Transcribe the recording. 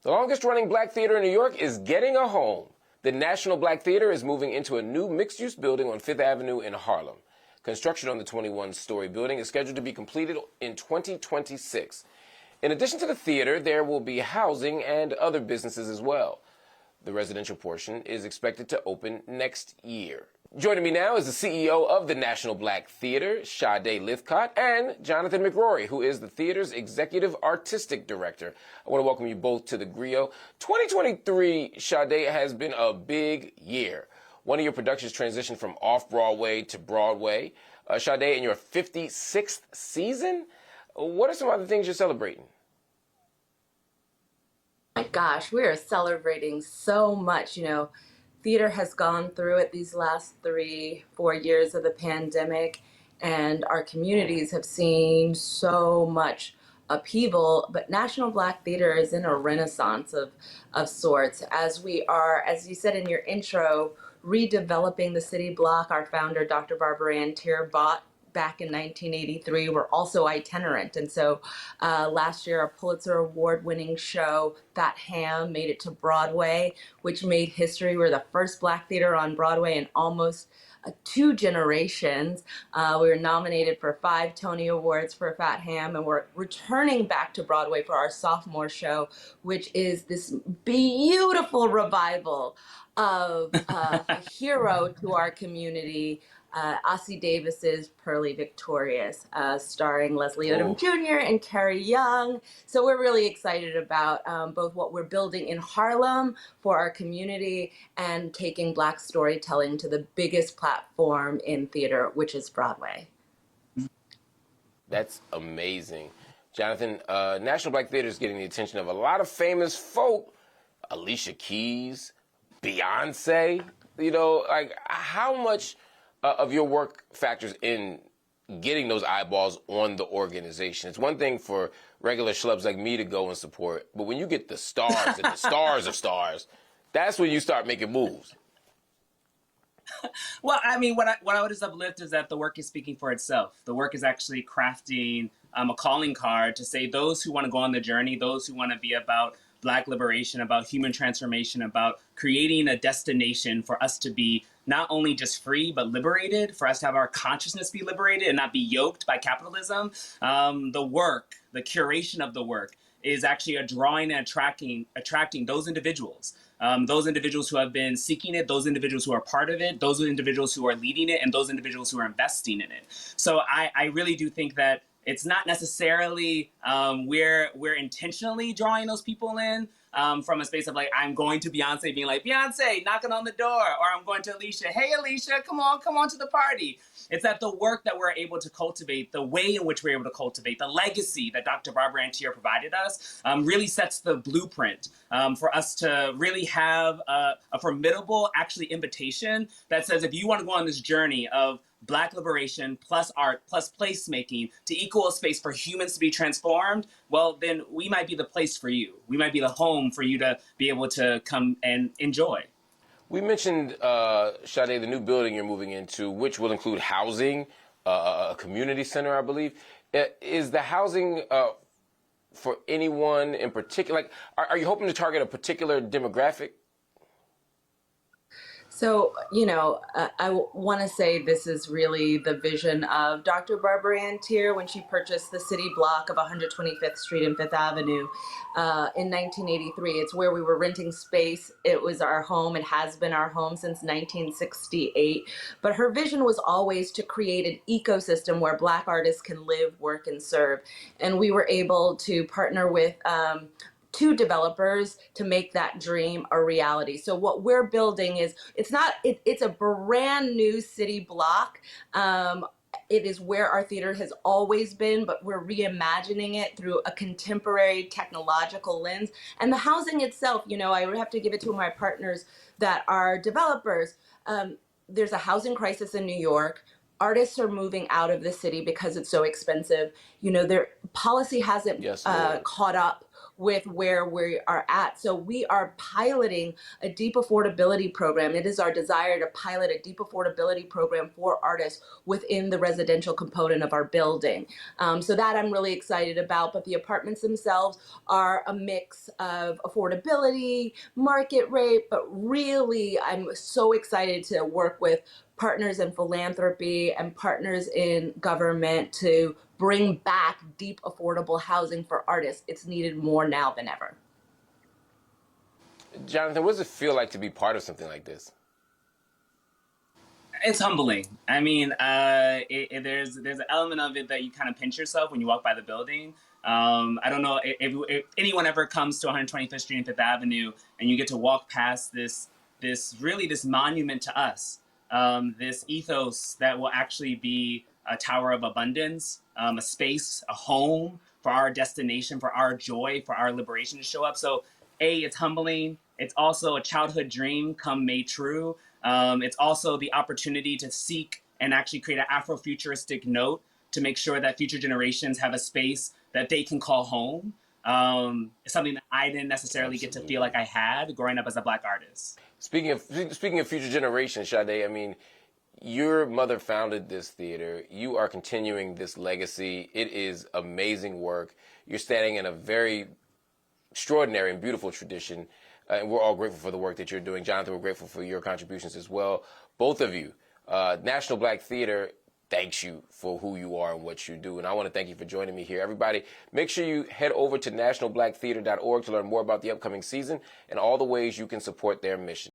The longest-running black theater in New York is getting a home. The National Black Theater is moving into a new mixed-use building on Fifth Avenue in Harlem. Construction on the 21-story building is scheduled to be completed in 2026. In addition to the theater, there will be housing and other businesses as well. The residential portion is expected to open next year. Joining me now is the CEO of the National Black Theater, Sade Lythcott, and Jonathan McCrory, who is the theater's executive artistic director. I want to welcome you both to the Griot. 2023, Sade, has been a big year. One of your productions transitioned from off-Broadway to Broadway. Sade, in your 56th season, what are some other things you're celebrating? My gosh, we are celebrating so much. Theater has gone through it these last 3-4 years of the pandemic, and our communities have seen so much upheaval, but National Black Theater is in a renaissance of sorts as we are, as you said in your intro, redeveloping the city block. Our founder, Dr. Barbara Ann Tier, bought back in 1983. We're also itinerant. And so last year, a Pulitzer Award-winning show, Fat Ham, made it to Broadway, which made history. We're the first Black theater on Broadway in almost 2 generations. We were nominated for 5 Tony Awards for Fat Ham, and we're returning back to Broadway for our sophomore show, which is this beautiful revival of a hero to our community, Ossie Davis's Pearly Victorious, starring Leslie Odom Jr. and Carrie Young. So we're really excited about both what we're building in Harlem for our community and taking Black storytelling to the biggest platform in theater, which is Broadway. That's amazing. Jonathan, National Black Theater is getting the attention of a lot of famous folk. Alicia Keys, Beyonce, how much of your work factors in getting those eyeballs on the organization? It's one thing for regular schlubs like me to go and support, but when you get the stars and the stars of stars, that's when you start making moves. Well, I mean, what I would just uplift is that the work is speaking for itself. The work is actually crafting a calling card to say those who want to go on the journey, those who want to be about Black liberation, about human transformation, about creating a destination for us to be not only just free, but liberated, for us to have our consciousness be liberated and not be yoked by capitalism. The work, the curation of the work is actually a drawing and attracting those individuals who have been seeking it, those individuals who are part of it, those individuals who are leading it, and those individuals who are investing in it. So I really do think that it's not necessarily we're intentionally drawing those people in from a space of like, I'm going to Beyonce being like, Beyonce, knocking on the door, or I'm going to Alicia, hey, Alicia, come on to the party. It's that the work that we're able to cultivate, the way in which we're able to cultivate, the legacy that Dr. Barbara Ann Tier provided us really sets the blueprint for us to really have a formidable, actually, invitation that says if you want to go on this journey of Black liberation plus art plus placemaking to equal a space for humans to be transformed, well, then we might be the place for you. We might be the home for you to be able to come and enjoy. We mentioned, Sade, the new building you're moving into, which will include housing, a community center, I believe. Is the housing for anyone in particular? Like, are you hoping to target a particular demographic? So, I want to say this is really the vision of Dr. Barbara Ann Tier when she purchased the city block of 125th Street and Fifth Avenue in 1983. It's where we were renting space. It was our home. It has been our home since 1968. But her vision was always to create an ecosystem where Black artists can live, work, and serve. And we were able to partner with 2 developers to make that dream a reality. So what we're building is, it's a brand new city block. It is where our theater has always been, but we're reimagining it through a contemporary technological lens. And the housing itself, I would have to give it to my partners that are developers. There's a housing crisis in New York. Artists are moving out of the city because it's so expensive. Their policy hasn't caught up with where we are at. So we are piloting a deep affordability program. It is our desire to pilot a deep affordability program for artists within the residential component of our building. So that I'm really excited about. But the apartments themselves are a mix of affordability, market rate, but really I'm so excited to work with partners in philanthropy and partners in government to bring back deep affordable housing for artists. It's needed more now than ever. Jonathan, what does it feel like to be part of something like this? It's humbling. I mean, there's an element of it that you kind of pinch yourself when you walk by the building. I don't know if anyone ever comes to 125th Street and Fifth Avenue and you get to walk past this monument to us, this ethos that will actually be a tower of abundance, a space, a home for our destination, for our joy, for our liberation to show up. So, it's humbling. It's also a childhood dream come made true. It's also the opportunity to seek and actually create an Afrofuturistic note to make sure that future generations have a space that they can call home. It's something that I didn't necessarily get to feel like I had growing up as a Black artist. Speaking of future generations, Sade, I mean, your mother founded this theater. You are continuing this legacy. It is amazing work. You're standing in a very extraordinary and beautiful tradition. And we're all grateful for the work that you're doing. Jonathan, we're grateful for your contributions as well. Both of you. National Black Theater thanks you for who you are and what you do. And I want to thank you for joining me here. Everybody, make sure you head over to nationalblacktheater.org to learn more about the upcoming season and all the ways you can support their mission.